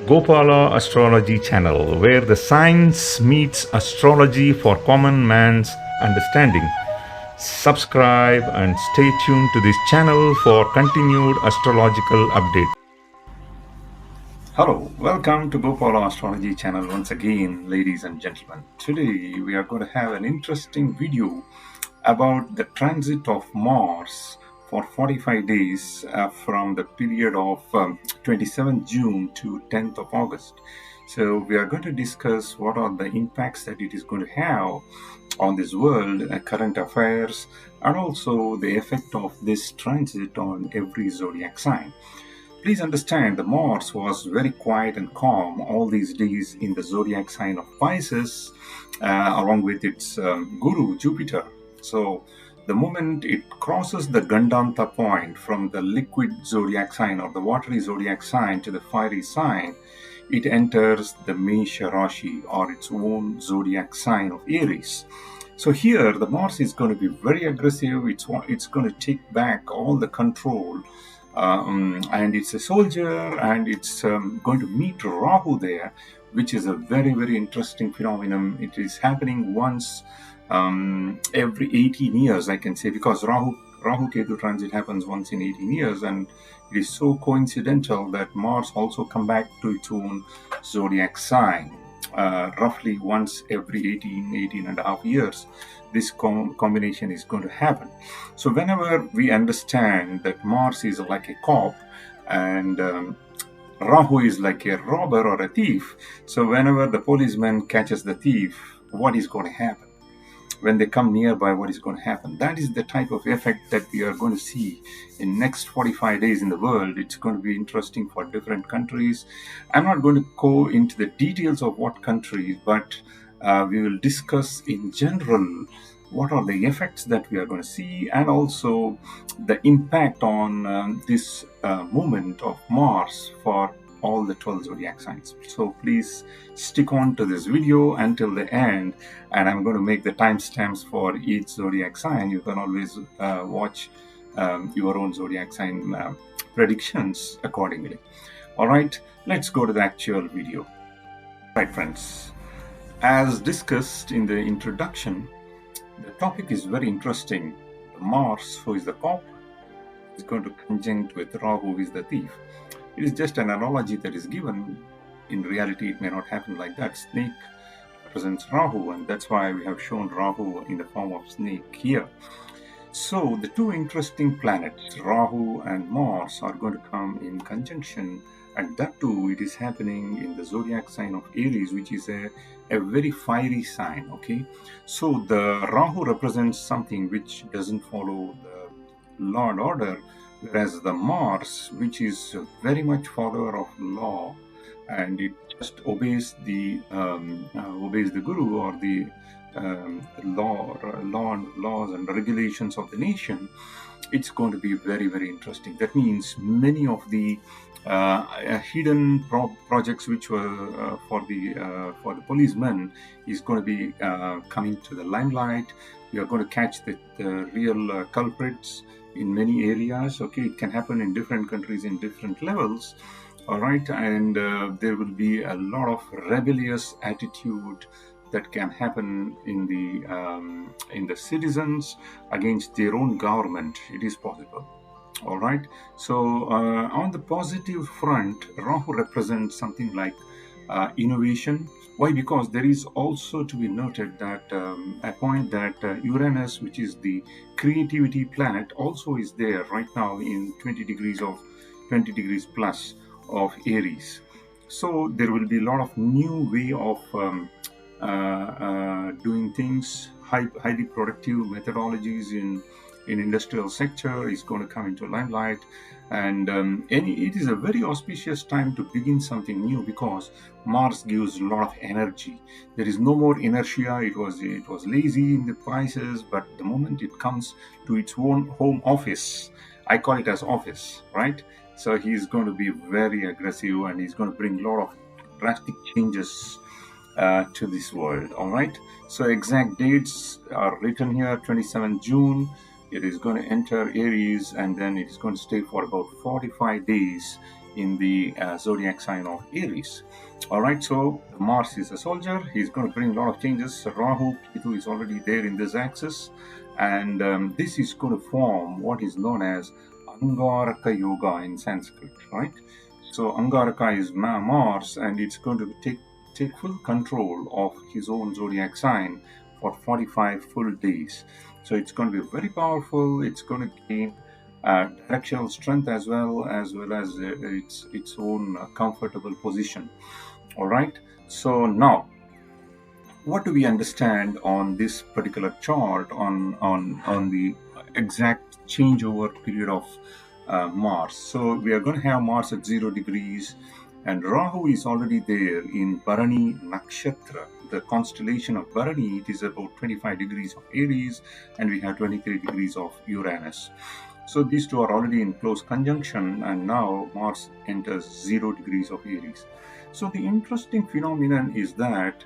Gopala Astrology channel, where the science meets astrology for common man's understanding. Subscribe and stay tuned to this channel for continued astrological updates. Hello, welcome to Gopala Astrology channel once again, ladies and gentlemen. Today we are going to have an interesting video about the transit of Mars for 45 days from the period of 27th June to 10th of August. So we are going to discuss what are the impacts that it is going to have on this world, current affairs, and also the effect of this transit on every zodiac sign. Please understand, the Mars was very quiet and calm all these days in the zodiac sign of Pisces, along with its guru, Jupiter. So, the moment it crosses the Gandanta point from the liquid zodiac sign or the watery zodiac sign to the fiery sign, it enters the Mesha Rashi or its own zodiac sign of Aries. So here, the Mars is going to be very aggressive. It's going to take back all the control. And it's a soldier, and it's going to meet Rahu there, which is a very, very interesting phenomenon. It is happening once every 18 years, I can say, because Rahu Ketu transit happens once in 18 years, and it is so coincidental that Mars also come back to its own zodiac sign roughly once every 18 and a half years. This combination is going to happen. So whenever we understand that Mars is like a cop and Rahu is like a robber or a thief, so whenever the policeman catches the thief, what is going to happen? When they come nearby, what is going to happen? That is the type of effect that we are going to see in next 45 days in the world. It's going to be interesting for different countries. I'm not going to go into the details of what countries, but we will discuss in general what are the effects that we are going to see, and also the impact on this movement of Mars for all the 12 zodiac signs. So please stick on to this video until the end, and I'm going to make the timestamps for each zodiac sign. You can always watch your own zodiac sign predictions accordingly. All right, let's go to the actual video. Right, friends, as discussed in the introduction, the topic is very interesting. Mars, who is the cop, is going to conjunct with Rahu, who is the thief. It is just an analogy that is given. In reality, it may not happen like that. Snake represents Rahu, and that's why we have shown Rahu in the form of snake here. So the two interesting planets, Rahu and Mars, are going to come in conjunction, and that too, it is happening in the zodiac sign of Aries, which is a very fiery sign. Okay, so the Rahu represents something which doesn't follow the law and order, whereas the Mars, which is very much follower of law, and it just obeys the guru or the laws and regulations of the nation. It's going to be very, very interesting. That means many of the hidden projects which were for the policemen is going to be coming to the limelight. We are going to catch the real culprits in many areas. Okay, it can happen in different countries in different levels. All right, and there will be a lot of rebellious attitude that can happen in the citizens against their own government. It is possible. All right, so on the positive front, Rahu represents something like innovation. Why? Because there is also to be noted that a point that Uranus, which is the creativity planet, also is there right now in 20 degrees plus of Aries. So there will be a lot of new way of doing things, highly productive methodologies in industrial sector is going to come into limelight, and it is a very auspicious time to begin something new, because Mars gives a lot of energy. There is no more inertia. It was lazy in the Pisces, but the moment it comes to its own home office, I call it as office, right? So he is going to be very aggressive, and he's going to bring a lot of drastic changes to this world. All right, so exact dates are written here. 27th June, it is going to enter Aries, and then it is going to stay for about 45 days in the zodiac sign of Aries. All right, so Mars is a soldier. He's going to bring a lot of changes. Rahu, Ketu is already there in this axis, and this is going to form what is known as Angaraka Yoga in Sanskrit, right? So Angaraka is Mars, and it's going to take full control of his own zodiac sign for 45 full days. So it's going to be very powerful. It's going to gain directional strength as well as its own comfortable position. All right. So now, what do we understand on this particular chart on the exact changeover period of Mars? So we are going to have Mars at 0 degrees, and Rahu is already there in Bharani Nakshatra, the constellation of Bharani. It is about 25 degrees of Aries, and we have 23 degrees of Uranus. So these two are already in close conjunction, and now Mars enters 0 degrees of Aries. So the interesting phenomenon is that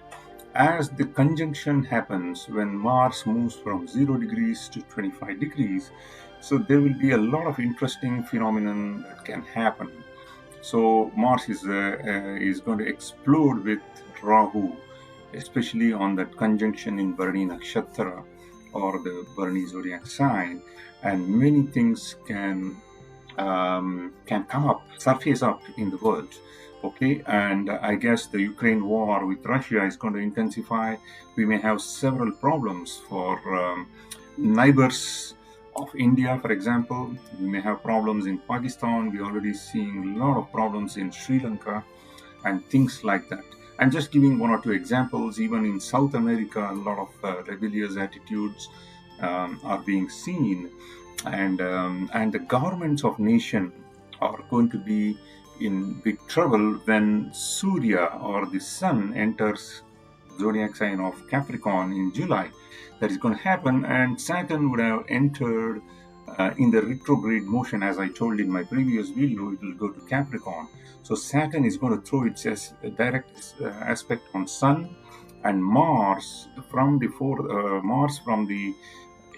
as the conjunction happens when Mars moves from 0 degrees to 25 degrees, so there will be a lot of interesting phenomenon that can happen. So Mars is going to explode with Rahu, especially on that conjunction in Bharani Nakshatra or the Bharani zodiac sign, and many things can come up, surface up in the world. Okay, and I guess the Ukraine war with Russia is going to intensify. We may have several problems for neighbors of India, for example. We may have problems in Pakistan. We're already seeing a lot of problems in Sri Lanka and things like that. I'm just giving one or two examples. Even in South America, a lot of rebellious attitudes are being seen, and the governments of nation are going to be in big trouble when Surya or the Sun enters zodiac sign of Capricorn in July. That is going to happen, and Saturn would have entered in the retrograde motion. As I told in my previous video, it will go to Capricorn. So Saturn is going to throw its direct aspect on Sun, and Mars from the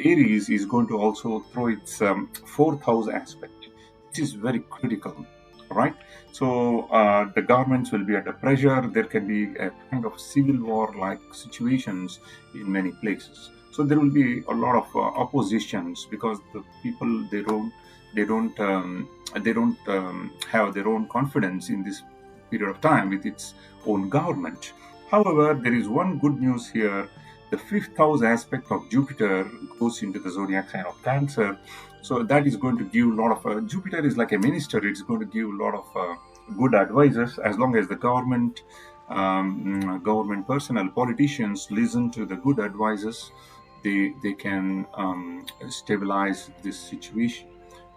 Aries is going to also throw its fourth house aspect, which is very critical, right? So the governments will be under pressure. There can be a kind of civil war-like situations in many places. So there will be a lot of oppositions because the people they don't have their own confidence in this period of time with its own government. However, there is one good news here. The fifth house aspect of Jupiter goes into the zodiac sign of Cancer. So that is going to give a lot of, Jupiter is like a minister. It's going to give a lot of good advices as long as the government personnel, politicians listen to the good advices. They can stabilize this situation.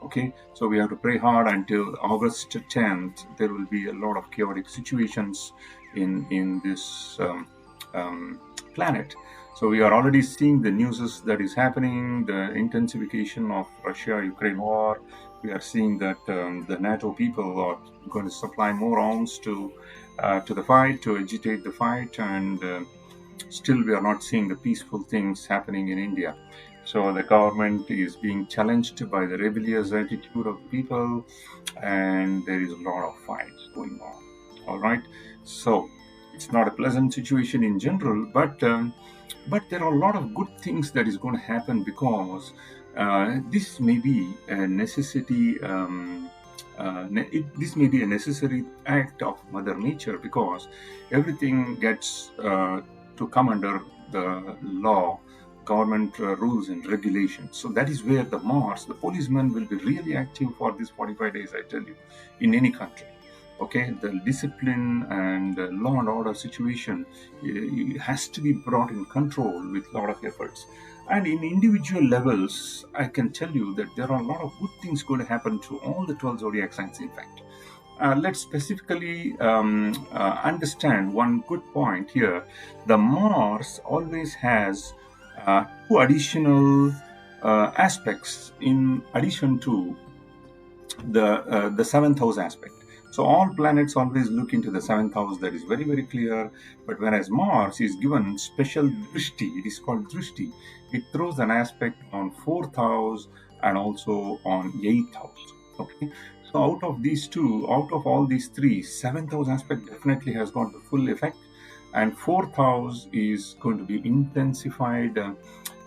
Okay, so we have to pray hard until August 10th. There will be a lot of chaotic situations in this planet. So we are already seeing the news that is happening, the intensification of Russia-Ukraine war. We are seeing that the NATO people are going to supply more arms to the fight, to agitate the fight, and still we are not seeing the peaceful things happening in India. So the government is being challenged by the rebellious attitude of people, and there is a lot of fights going on. All right, so it's not a pleasant situation in general, but there are a lot of good things that is going to happen because this may be a necessity. This may be a necessary act of Mother Nature because everything gets to come under the law, government rules and regulations. So that is where the Mars, the policeman, will be really active for these 45 days, I tell you, in any country. Okay, the discipline and law and order situation has to be brought in control with a lot of efforts. And in individual levels, I can tell you that there are a lot of good things going to happen to all the 12 zodiac signs, in fact. Let's specifically understand one good point here. The Mars always has two additional aspects in addition to the seventh house aspect. So all planets always look into the seventh house. That is very, very clear. But whereas Mars is given special drishti, it is called drishti. It throws an aspect on fourth house and also on eighth house. Okay. So out of these two, out of all these three, seventh house aspect definitely has got the full effect, and fourth house is going to be intensified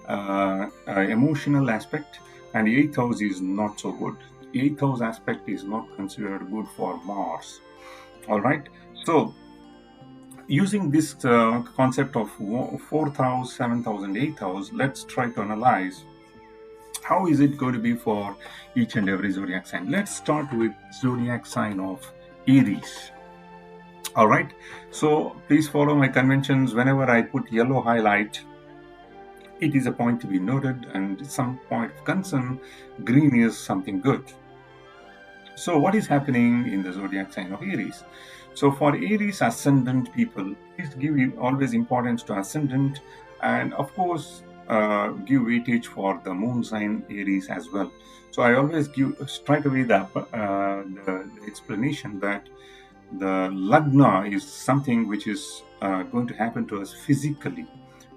emotional aspect, and eighth house is not so good. Eighth house aspect is not considered good for Mars. All right. So using this concept of fourth house, seventh house, and eighth house, let's try to analyze how is it going to be for each and every zodiac sign. Let's start with zodiac sign of Aries. All right. So please follow my conventions. Whenever I put yellow highlight, it is a point to be noted, and some point of concern, green is something good. So what is happening in the zodiac sign of Aries? So for Aries ascendant people, please give always importance to ascendant, and of course give weightage for the moon sign Aries as well. So I always give straight away the explanation that the lagna is something which is going to happen to us physically.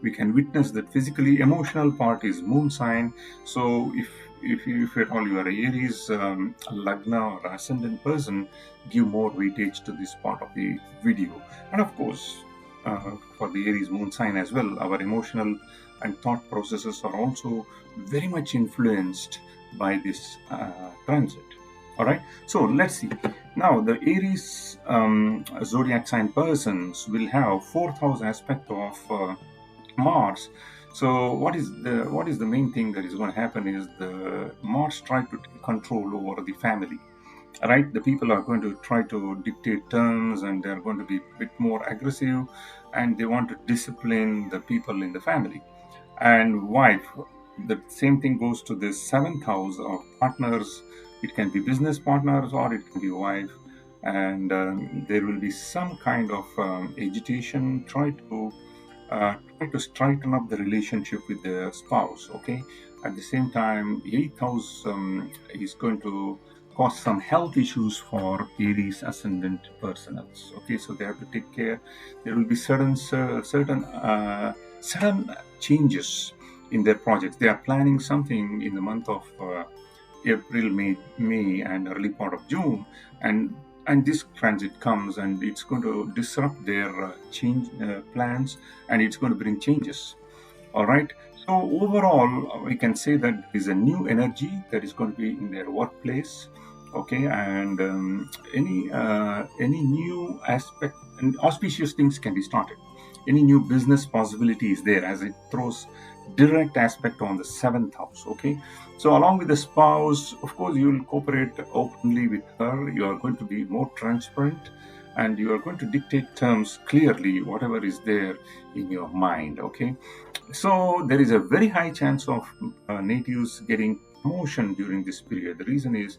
We can witness that physically. Emotional part is moon sign. So if at all you are a Aries lagna or ascendant person, give more weightage to this part of the video. And of course, for the Aries moon sign as well, our emotional and thought processes are also very much influenced by this transit. All right. So let's see. Now the Aries zodiac sign persons will have fourth house aspect of Mars. So what is the main thing that is going to happen is the Mars try to take control over the family. Right, the people are going to try to dictate terms, and they're going to be a bit more aggressive, and they want to discipline the people in the family. And wife, the same thing goes to the seventh house of partners. It can be business partners or it can be wife, and there will be some kind of agitation. Try to straighten up the relationship with the spouse. Okay, at the same time, eighth house is going to cause some health issues for Aries ascendant personals. Okay, so they have to take care. There will be sudden changes in their projects. They are planning something in the month of April, May, and early part of June, and this transit comes and it's going to disrupt their change plans, and it's going to bring changes. All right. So overall, we can say that there is a new energy that is going to be in their workplace. Okay, and any new aspect and auspicious things can be started. Any new business possibility is there, as it throws direct aspect on the seventh house. Okay, so along with the spouse, of course, you will cooperate openly with her. You are going to be more transparent, and you are going to dictate terms clearly, whatever is there in your mind. Okay, so there is a very high chance of natives getting promotion during this period. The reason is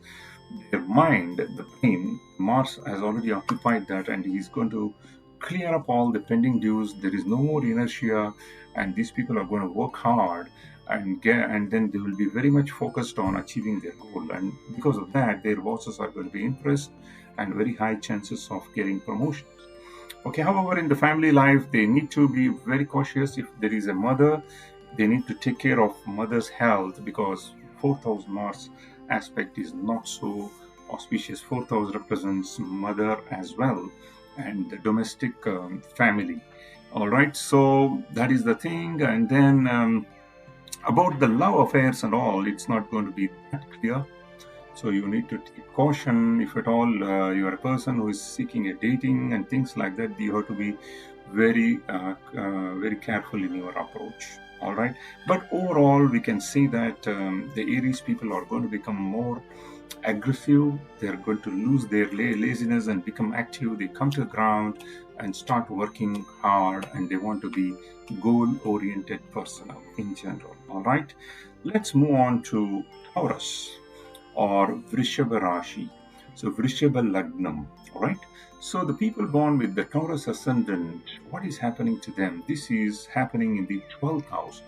their mind, the brain. Mars has already occupied that, and he's going to clear up all the pending dues. There is no more inertia, and these people are going to work hard and then they will be very much focused on achieving their goal. And because of that, their bosses are going to be impressed, and very high chances of getting promotions. Okay, however, in the family life, they need to be very cautious. If there is a mother, they need to take care of mother's health, because fourth house Mars aspect is not so auspicious. Fourth house represents mother as well, and the domestic family. All right, so that is the thing. And then about the love affairs and all, it's not going to be that clear. So you need to take caution. If at all you are a person who is seeking a dating and things like that, you have to be very careful in your approach. All right. But overall, we can say that the Aries people are going to become more aggressive. They're going to lose their laziness and become active. They come to the ground and start working hard, and they want to be goal-oriented person in general. All right. Let's move on to Taurus or Vrishabha Rashi. So Vrishabha Lagnam, all right? So the people born with the Taurus ascendant, what is happening to them? This is happening in the 12th house.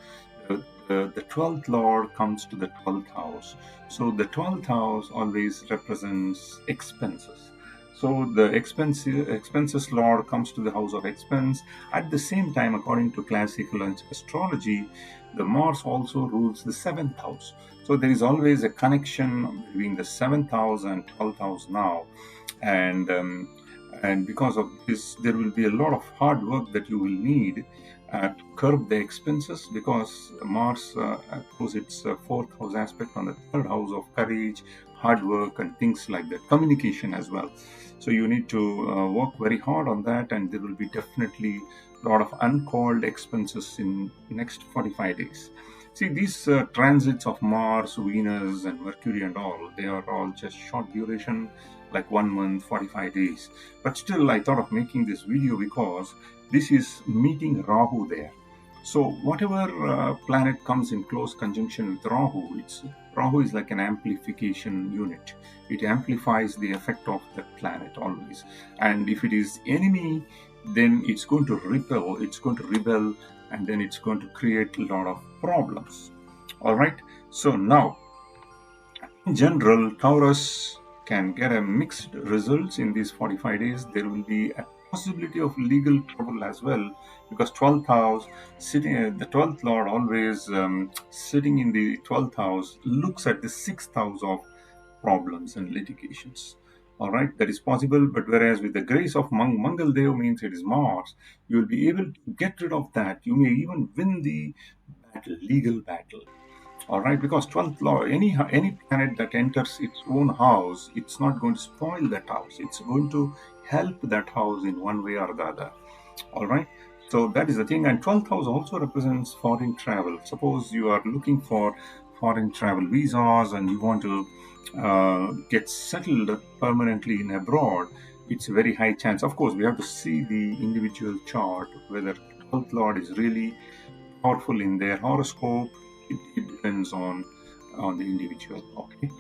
The 12th Lord comes to the 12th house. So the 12th house always represents expenses. So the expenses Lord comes to the house of expense. At the same time, according to classical astrology, the Mars also rules the 7th house. So there is always a connection between the 7th house and 12th house now, and because of this, there will be a lot of hard work that you will need to curb the expenses, because Mars throws its fourth house aspect on the third house of courage, hard work, and things like that, communication as well. So you need to work very hard on that, and there will be definitely a lot of uncalled expenses in next 45 days. See, these transits of Mars, Venus, and Mercury and all, they are all just short duration, like 1 month, 45 days. But still, I thought of making this video because this is meeting Rahu there. So whatever planet comes in close conjunction with Rahu is like an amplification unit. It amplifies the effect of that planet always. And if it is enemy, then it's going to repel, it's going to rebel, and then it's going to create a lot of problems. All right. So now, in general, Taurus can get a mixed results in these 45 days. There will be a possibility of legal trouble as well, because 12th house sitting, the 12th lord always sitting in the 12th house looks at the 6th house of problems and litigations. All right, that is possible. But whereas with the grace of Mangal Dev, means it is Mars, you will be able to get rid of that. You may even win the battle, legal battle. All right, because 12th law, any planet that enters its own house, it's not going to spoil that house. It's going to help that house in one way or the other. All right, so that is the thing. And 12th house also represents foreign travel. Suppose you are looking for foreign travel visas and you want to get settled permanently in abroad, it's a very high chance. Of course, we have to see the individual chart whether 12th lord is really powerful in their horoscope. It depends on the individual. Okay,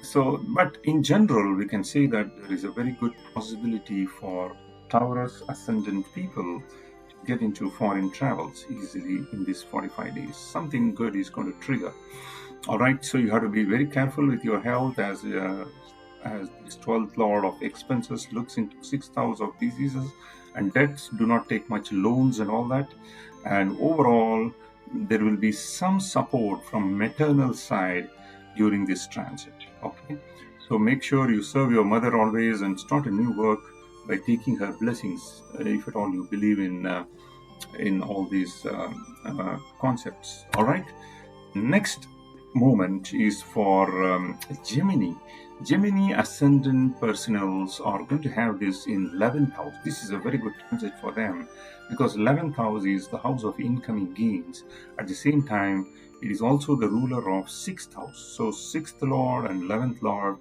so but in general we can say that there is a very good possibility for Taurus ascendant people to get into foreign travels easily in these 45 days. Something good is going to trigger. All right, so you have to be very careful with your health, as this 12th lord of expenses looks into 6th house of diseases and debts. Do not take much loans and all that. And overall, there will be some support from maternal side during this transit. Okay, so make sure you serve your mother always and start a new work by taking her blessings, if at all you believe in all these concepts. All right, next moment is for Gemini. Gemini ascendant personals are going to have this in 11th house. This is a very good transit for them, because 11th house is the house of incoming gains. At the same time, it is also the ruler of 6th house. So 6th lord and 11th lord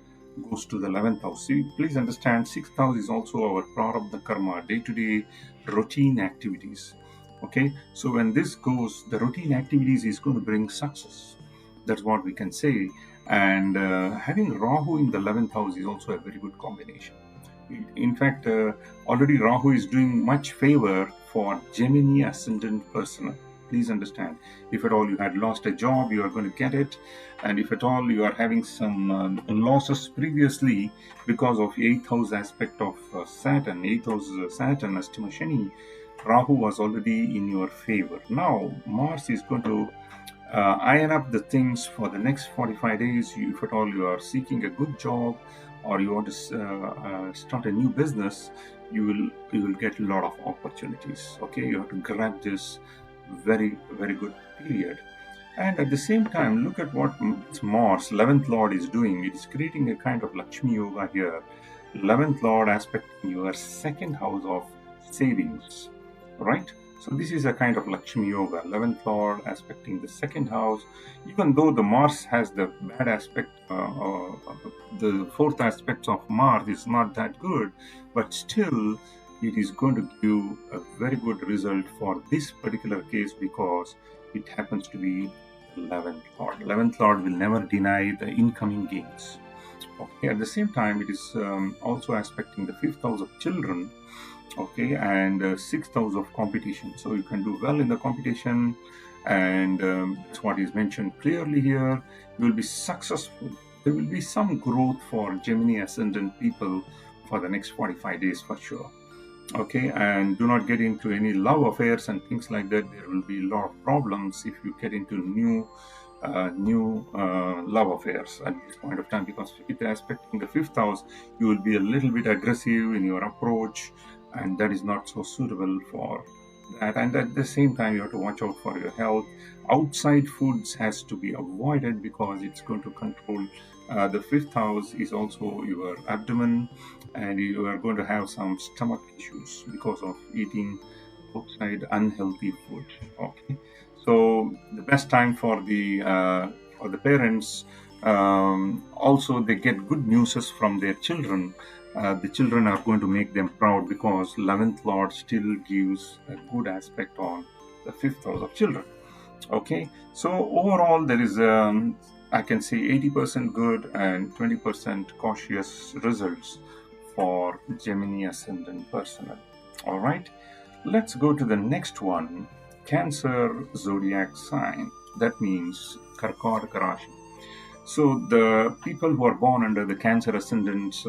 goes to the 11th house. See, please understand, 6th house is also our prarabdha karma, day-to-day routine activities. Okay, so when this goes, the routine activities is going to bring success. That's what we can say. And having Rahu in the 11th house is also a very good combination. In fact, already Rahu is doing much favor for Gemini ascendant person. Please understand, if at all you had lost a job, you are going to get it. And if at all you are having some losses previously because of 8th house aspect of Saturn, 8th house Saturn, Astima Shani, Rahu was already in your favor. Now, Mars is going to iron up the things for the next 45 days. If at all you are seeking a good job or you want to start a new business, you will get a lot of opportunities. Okay, you have to grab this very, very good period. And at the same time, look at what Mars, 11th lord, is doing. It is creating a kind of Lakshmi yoga here. 11th lord aspecting your 2nd house of savings, right? So this is a kind of Lakshmi yoga, 11th lord aspecting the 2nd house. Even though the Mars has the bad aspect, the 4th aspect of Mars is not that good, but still it is going to give a very good result for this particular case, because it happens to be 11th lord. 11th lord will never deny the incoming gains. Okay, at the same time, it is also aspecting the 5th house of children. Okay, and 6th house of competition. So you can do well in the competition, and that's what is mentioned clearly here. You will be successful. There will be some growth for Gemini ascendant people for the next 45 days for sure. Okay, and do not get into any love affairs and things like that. There will be a lot of problems if you get into new new love affairs at this point of time, because it aspecting the fifth house, you will be a little bit aggressive in your approach, and that is not so suitable for that. And at the same time, you have to watch out for your health. Outside foods has to be avoided because it's going to control. The fifth house is also your abdomen, and you are going to have some stomach issues because of eating outside unhealthy food. Okay, so the best time for the parents, also they get good news from their children. The children are going to make them proud because 11th lord still gives a good aspect on the fifth house of children. Okay, so overall there is I can say 80% good and 20% cautious results for Gemini ascendant personnel. All right, let's go to the next one. Cancer zodiac sign, that means Karkataka Rashi. So the people who are born under the Cancer ascendants,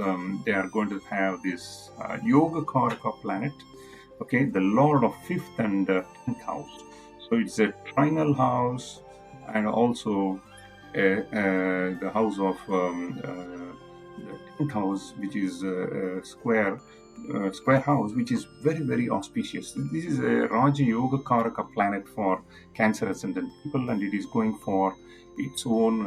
they are going to have this Yoga Karaka planet, okay, the Lord of fifth and 10th house. So it's a trinal house, and also the house of the 10th house, which is a square house, which is very, very auspicious. This is a Raja Yoga Karaka planet for Cancer ascendant people, and it is going for its own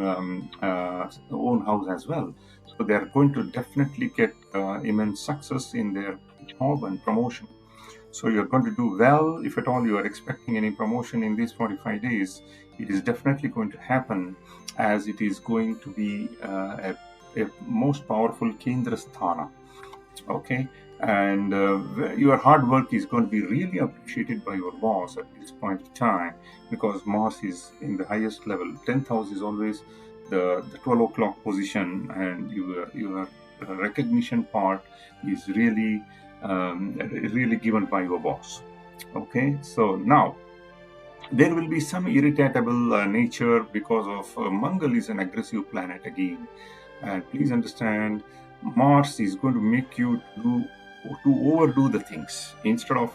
house as well. So they are going to definitely get immense success in their job and promotion. So you're going to do well. If at all you are expecting any promotion in these 45 days, it is definitely going to happen, as it is going to be a most powerful Kendra Sthana. Okay, and your hard work is going to be really appreciated by your boss at this point of time, because Mars is in the highest level. 10th house is always the 12 o'clock position, and your recognition part is really given by your boss. Okay, so now there will be some irritable nature because of Mangal is an aggressive planet again. And please understand, Mars is going to make you to overdo the things instead of.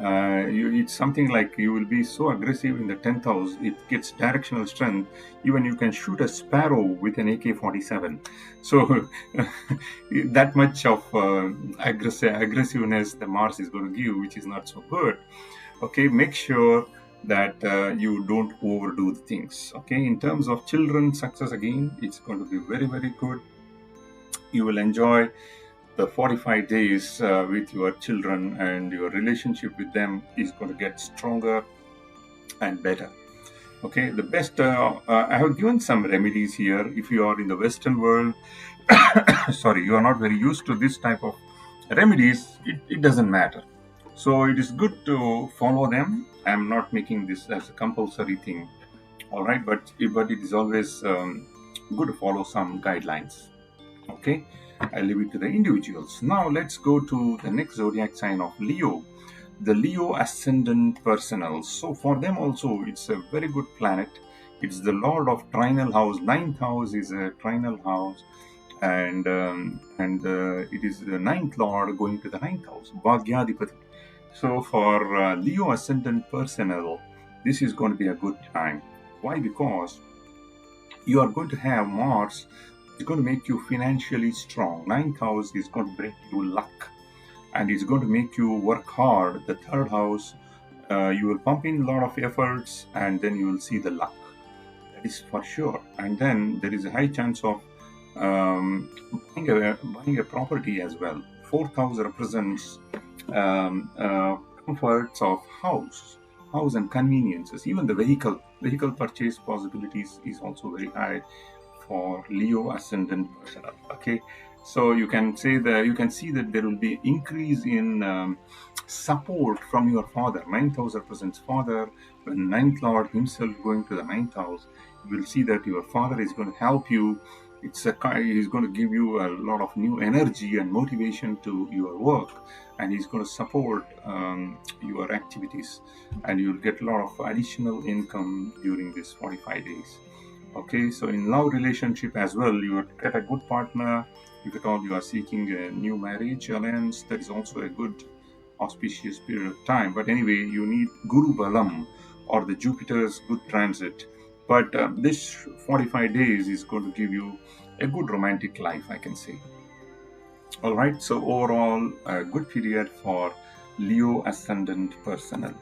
It's something like you will be so aggressive in the 10th house, it gets directional strength. Even you can shoot a sparrow with an AK-47. So that much of aggressiveness the Mars is going to give, which is not so good. Okay, make sure that you don't overdo the things. Okay, in terms of children success, again, it's going to be very, very good. You will enjoy the 45 days with your children, and your relationship with them is going to get stronger and better. Okay, the best, I have given some remedies here. If you are in the Western world, sorry, you are not very used to this type of remedies, it doesn't matter. So it is good to follow them. I'm not making this as a compulsory thing, all right, but it is always good to follow some guidelines. Okay, I leave it to the individuals. Now let's go to the next zodiac sign of Leo, the Leo ascendant personnel. So for them also, it's a very good planet. It's the Lord of trinal house. Ninth house is a trinal house, and it is the ninth Lord going to the ninth house, Bhagyadipati. So for Leo ascendant personnel, this is going to be a good time. Why? Because you are going to have Mars. It's going to make you financially strong. Ninth house is going to bring you luck, and it's going to make you work hard. The third house, you will pump in a lot of efforts, and then you will see the luck. That is for sure. And then there is a high chance of buying a property as well. Fourth house represents comforts of house and conveniences. Even the vehicle purchase possibilities is also very high for Leo ascendant personnel. Okay, so you can see that there will be increase in support from your father. Ninth house represents father. When ninth lord himself going to the ninth house, you will see that your father is going to help you. He's going to give you a lot of new energy and motivation to your work, and he's going to support your activities, and you'll get a lot of additional income during these 45 days. Okay, so in love relationship as well, you will get a good partner. If at all you are seeking a new marriage alliance, that is also a good auspicious period of time. But anyway, you need Guru Balam, or the Jupiter's good transit, But this 45 days is going to give you a good romantic life, I can say. All right, so overall, a good period for Leo ascendant personnel.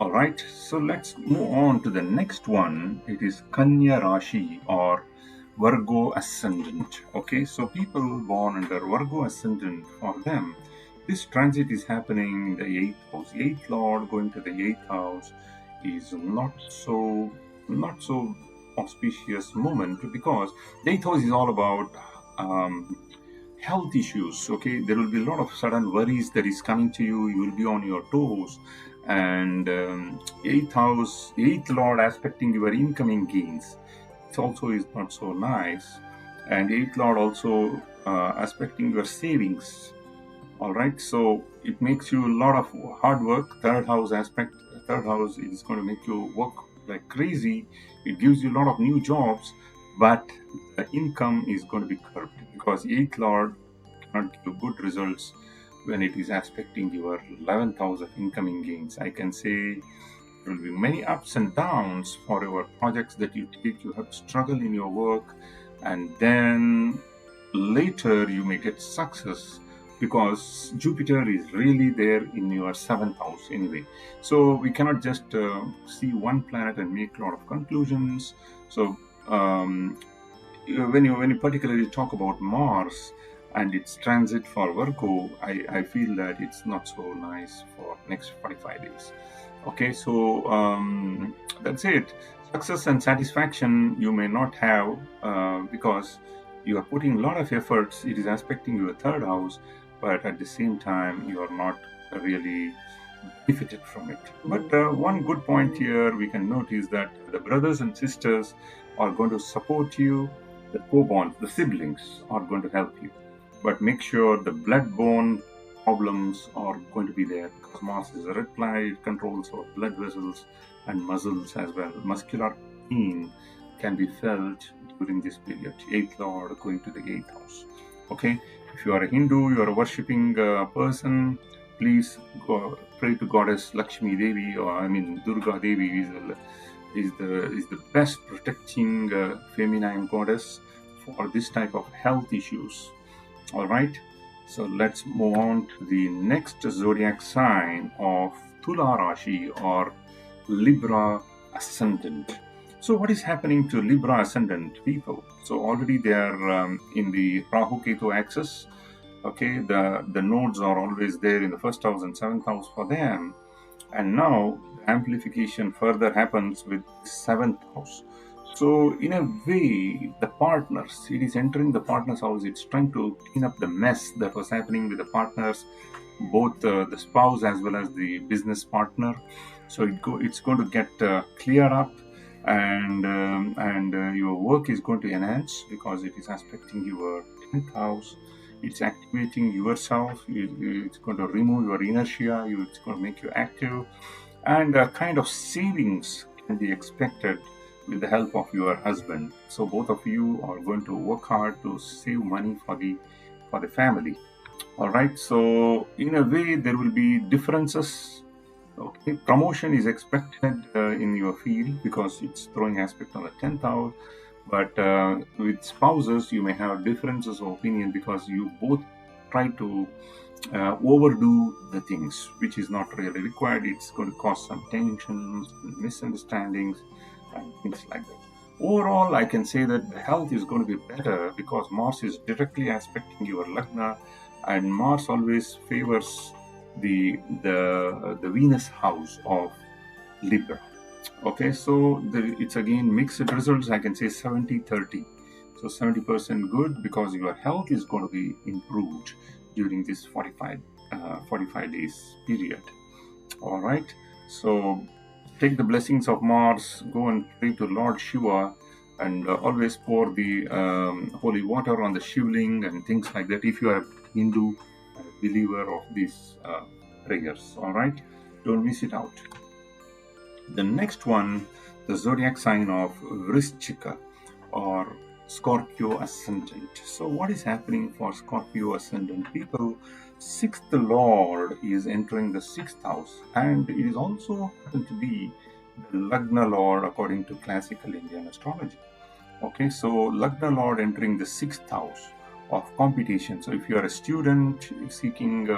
All right, so let's move on to the next one. It is Kanya Rashi or Virgo ascendant. Okay, so people born under Virgo ascendant, for them, this transit is happening in the eighth house. Eighth lord going to the eighth house is not so auspicious moment, because the eighth house is all about um, health issues. Okay, there will be a lot of sudden worries that is coming to you. You will be on your toes, and eighth house, eighth lord aspecting your incoming gains. It also is not so nice, and eighth lord also aspecting your savings. All right, so it makes you a lot of hard work. Third house aspect, third house is going to make you work like crazy. It gives you a lot of new jobs, but the income is going to be curbed, because eighth lord cannot give good results when it is aspecting your 11th house of incoming gains. I can say there will be many ups and downs for your projects that you take. You have to struggle in your work, and then later you may get success, because Jupiter is really there in your 7th house anyway. So we cannot just see one planet and make a lot of conclusions. So when you particularly talk about Mars and its transit for Virgo, I feel that it's not so nice for next 45 days. Okay, so that's it. Success and satisfaction you may not have, because you are putting a lot of efforts. It is aspecting your third house, but at the same time you are not really benefited from it. But one good point here we can note is that the brothers and sisters are going to support you. The co-bonds, the siblings, are going to help you. But make sure the blood-borne problems are going to be there, because Mars is a red planet. It controls our blood vessels and muscles as well. Muscular pain can be felt during this period. Eighth lord going to the eighth house. Okay, if you are a Hindu, you are a worshipping person, please go pray to goddess Lakshmi Devi, or I mean Durga Devi is the best protecting feminine goddess for this type of health issues. All right, so let's move on to the next zodiac sign of Thula Rashi or Libra ascendant. So what is happening to Libra ascendant people? So already they are in the Rahu Ketu axis. Okay, the nodes are always there in the first house and seventh house for them, and now amplification further happens with seventh house. So in a way, the partners, it is entering the partner's house. It's trying to clean up the mess that was happening with the partners, both the spouse as well as the business partner. So it's going to get cleared up, and your work is going to enhance, because it is aspecting your 10th house. It's activating yourself. It's going to remove your inertia. It's going to make you active, and a kind of savings can be expected with the help of your husband. So both of you are going to work hard to save money for the family. All right. So in a way, there will be differences. Okay, promotion is expected in your field, because it's throwing aspect on the 10th house. But with spouses, you may have differences of opinion, because you both try to overdo the things, which is not really required. It's going to cause some tensions, misunderstandings, and things like that. Overall, I can say that the health is going to be better, because Mars is directly aspecting your Lagna, and Mars always favors the Venus house of Libra. Okay, so it's again mixed results. I can say 70-30. So 70% good, because your health is going to be improved during this 45 days period. All right, so take the blessings of Mars, go and pray to Lord Shiva, and always pour the holy water on the shivling and things like that, if you are Hindu believer of these prayers. All right, don't miss it out. The next one, the zodiac sign of Vrishchika or Scorpio ascendant. So what is happening for Scorpio ascendant people? Sixth lord is entering the sixth house, and it is also happen to be the Lagna Lord according to classical Indian astrology. Okay, so Lagna Lord entering the sixth house of competition. So if you are a student seeking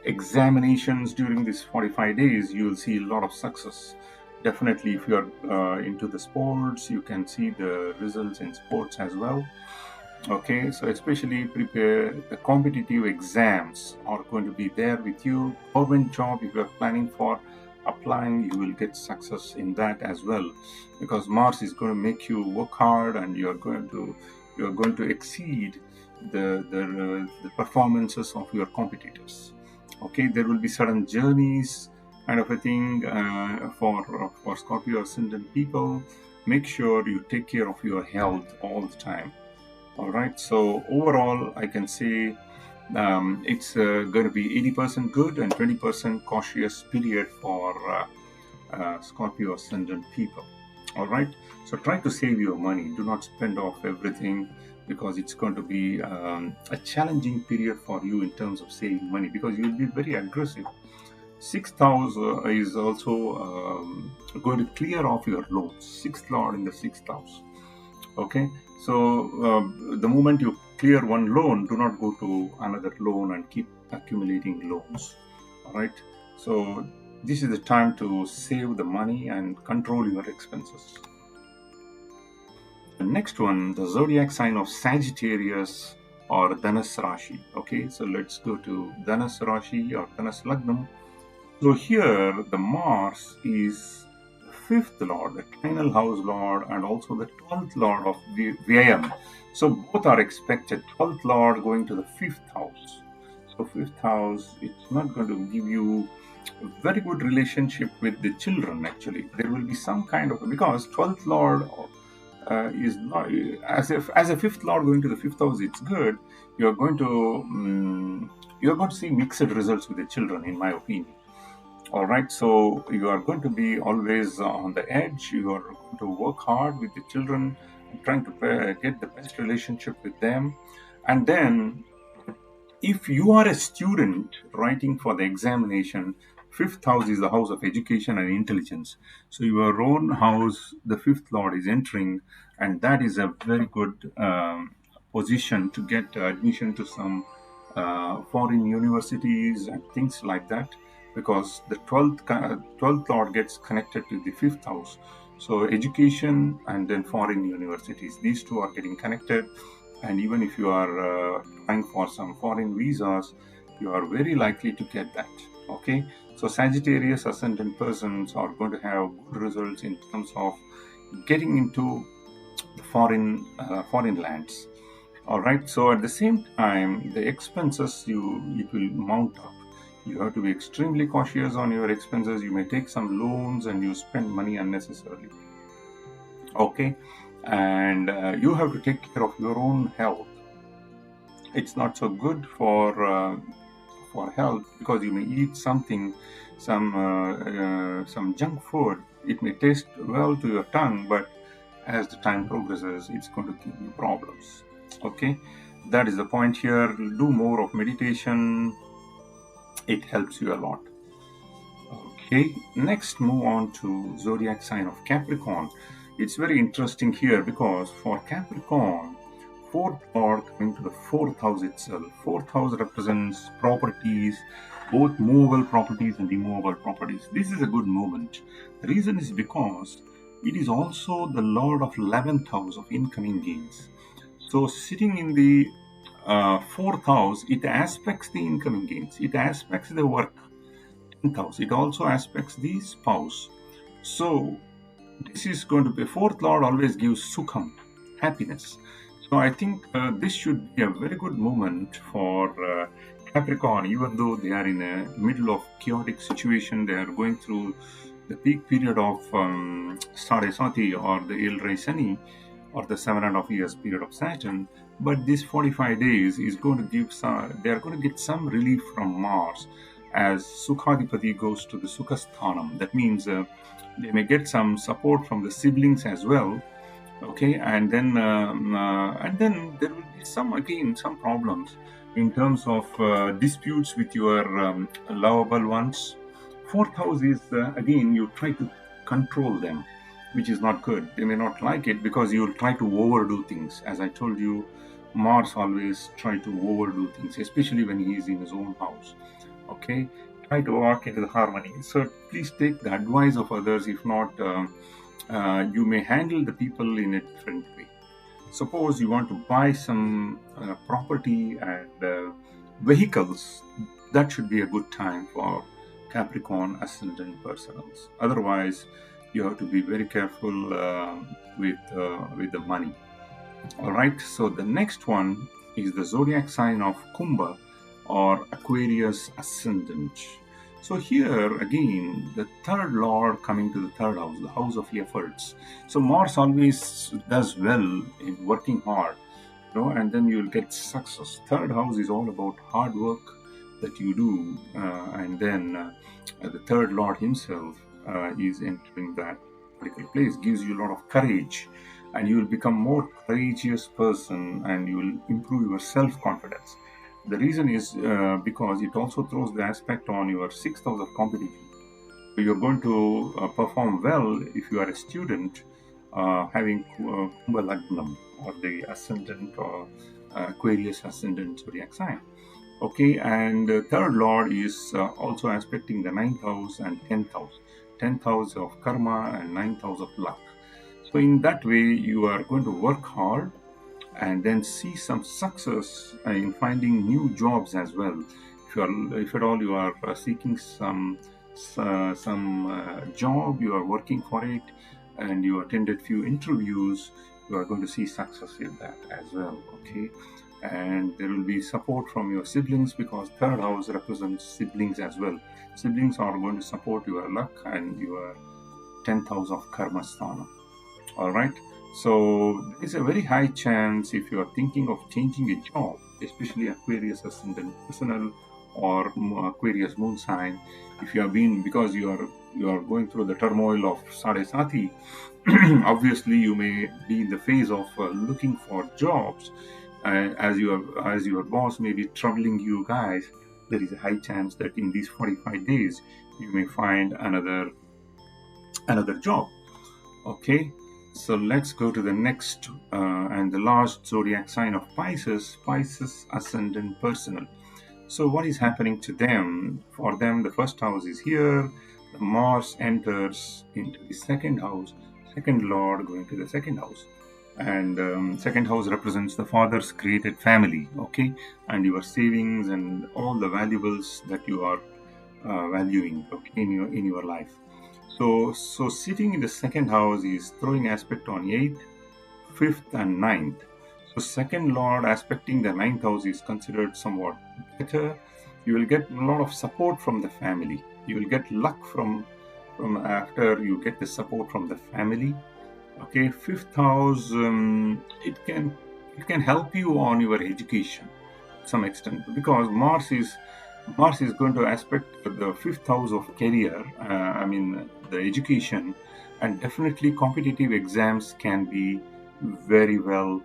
examinations during these 45 days, you will see a lot of success. Definitely, if you are into the sports, you can see the results in sports as well. Okay, so especially prepare the competitive exams are going to be there with you. Government job, if you are planning for applying, you will get success in that as well, because Mars is going to make you work hard, and you are going to exceed the performances of your competitors. Okay, there will be certain journeys, kind of a thing, for Scorpio ascendant people. Make sure you take care of your health all the time. All right. So overall, I can say it's going to be 80% good and 20% cautious period for Scorpio ascendant people. All right. So try to save your money. Do not spend off everything, because it's going to be a challenging period for you in terms of saving money, because you'll be very aggressive. Sixth house is also going to clear off your loans. Sixth lord in the sixth house. Okay, so the moment you clear one loan, do not go to another loan and keep accumulating loans. All right, so this is the time to save the money and control your expenses. The next one, the zodiac sign of Sagittarius or Dhanus Rashi. Okay, so let's go to Dhanus Rashi or Dhanus Lagnam. So here the Mars is the fifth lord, the trinal house lord, and also the 12th lord of Vyayam. So both are expected. 12th lord going to the fifth house. So fifth house, it's not going to give you a very good relationship with the children. Actually, there will be some kind of, because 12th lord is not, as a fifth lord going to the fifth house, it's good. You're going to see mixed results with the children, in my opinion. All right, so you are going to be always on the edge. You are going to work hard with the children, trying to get the best relationship with them. And then, if you are a student writing for the examination, fifth house is the house of education and intelligence. So your own house, the fifth lord is entering, and that is a very good position to get admission to some foreign universities and things like that, because the 12th lord gets connected to the fifth house. So education and then foreign universities, these two are getting connected. And even if you are trying for some foreign visas, you are very likely to get that. Okay, so Sagittarius ascendant persons are going to have good results in terms of getting into the foreign lands. All right, so at the same time, the expenses, it will mount up. You have to be extremely cautious on your expenses. You may take some loans and you spend money unnecessarily. Okay, and you have to take care of your own health. It's not so good for health, because you may eat something, some junk food. It may taste well to your tongue, but as the time progresses, it's going to give you problems. Okay, that is the point here. Do more of meditation. It helps you a lot. Okay, next move on to zodiac sign of Capricorn. It's very interesting here, because for Capricorn, fourth lord coming to the fourth house itself. Fourth house represents properties, both movable properties and immovable properties. This is a good movement. The reason is because it is also the lord of 11th house of incoming gains. So sitting in the fourth house, it aspects the incoming gains. It aspects the work. 10th house. It also aspects the spouse. So this is going to be, fourth lord always gives sukham, happiness. So I think this should be a very good moment for Capricorn, even though they are in a middle of chaotic situation. They are going through the peak period of Saraswati or the Il Re Shani, or the 7.5 years period of Saturn. But this 45 days is going to give they are going to get some relief from Mars, as Sukhadipati goes to the Sukhasthanam. That means they may get some support from the siblings as well. Okay, and then there will be some problems in terms of disputes with your lovable ones. Fourth house is again, you try to control them, which is not good. They may not like it because you will try to overdo things. As I told you, Mars always try to overdo things, especially when he is in his own house. Okay, try to walk into the harmony. So please take the advice of others. If not, you may handle the people in a different way. Suppose you want to buy some property and vehicles, that should be a good time for Capricorn ascendant personals. Otherwise, you have to be very careful with the money. All right. So the next one is the zodiac sign of Kumbha or Aquarius ascendant. So here again, the third lord coming to the third house, the house of efforts. So Mars always does well in working hard, and then you'll get success. Third house is all about hard work that you do, and then the third lord himself is entering that particular place, gives you a lot of courage, and you will become more courageous person, and you will improve your self-confidence. The reason is because it also throws the aspect on your sixth house of competition. So you're going to perform well if you are a student having Kumbha Lagnam or the ascendant or Aquarius ascendant zodiac sign. Okay, and the third lord is also aspecting the ninth house and 10th house. 10th house of karma and ninth house of luck. So in that way, you are going to work hard and then see some success in finding new jobs as well. If at all you are seeking some job, you are working for it, and you attended few interviews, you are going to see success in that as well. Okay, and there will be support from your siblings because third house represents siblings as well. Siblings are going to support your luck and your 10th house of karma sthana. All right. So it's a very high chance if you are thinking of changing a job, especially Aquarius ascendant personal or Aquarius moon sign. If you have been, because you are going through the turmoil of Sade Sati, obviously you may be in the phase of looking for jobs. As your boss may be troubling you guys, there is a high chance that in these 45 days you may find another job. Okay. So let's go to the next and the last zodiac sign of Pisces, Pisces ascendant personal. So what is happening to them? For them, the first house is here. The Mars enters into the second house, second lord going to the second house. And second house represents the father's created family, okay? And your savings and all the valuables that you are valuing, okay, in your life. So sitting in the second house is throwing aspect on 8th, 5th, and 9th. So second lord aspecting the 9th house is considered somewhat better. You will get a lot of support from the family. You will get luck from after you get the support from the family. Okay, 5th house, it can help you on your education to some extent because Mars is going to aspect the 5th house of career, the education, and definitely competitive exams can be very well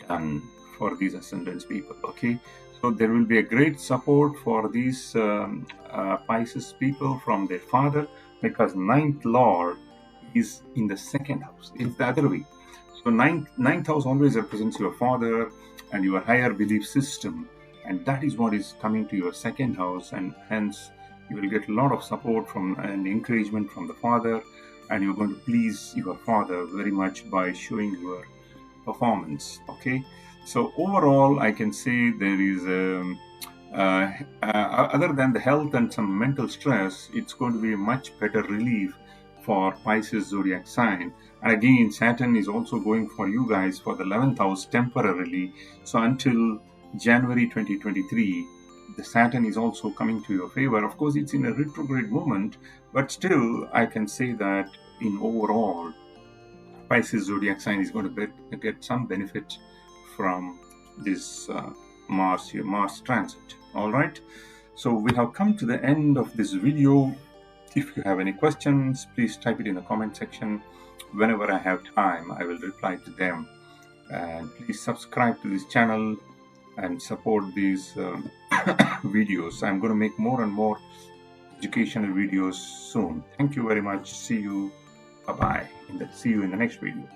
done for these ascendants people. Okay, so there will be a great support for these Pisces people from their father because ninth lord is in the second house. It's the other way. So ninth house always represents your father and your higher belief system. And that is what is coming to your second house, and hence you will get a lot of support from and encouragement from the father, and you're going to please your father very much by showing your performance. Okay, so overall, I can say there is other than the health and some mental stress, it's going to be a much better relief for Pisces zodiac sign. And again, Saturn is also going for you guys for the 11th house temporarily. So until January 2023, the Saturn is also coming to your favor. Of course, it's in a retrograde moment, but still, I can say that in overall, Pisces zodiac sign is going to get some benefit from this Mars transit. All right. So we have come to the end of this video. If you have any questions, please type it in the comment section. Whenever I have time, I will reply to them. And please subscribe to this channel and support these videos. I'm going to make more and more educational videos soon. Thank you very much. See you Bye bye. See you in the next video.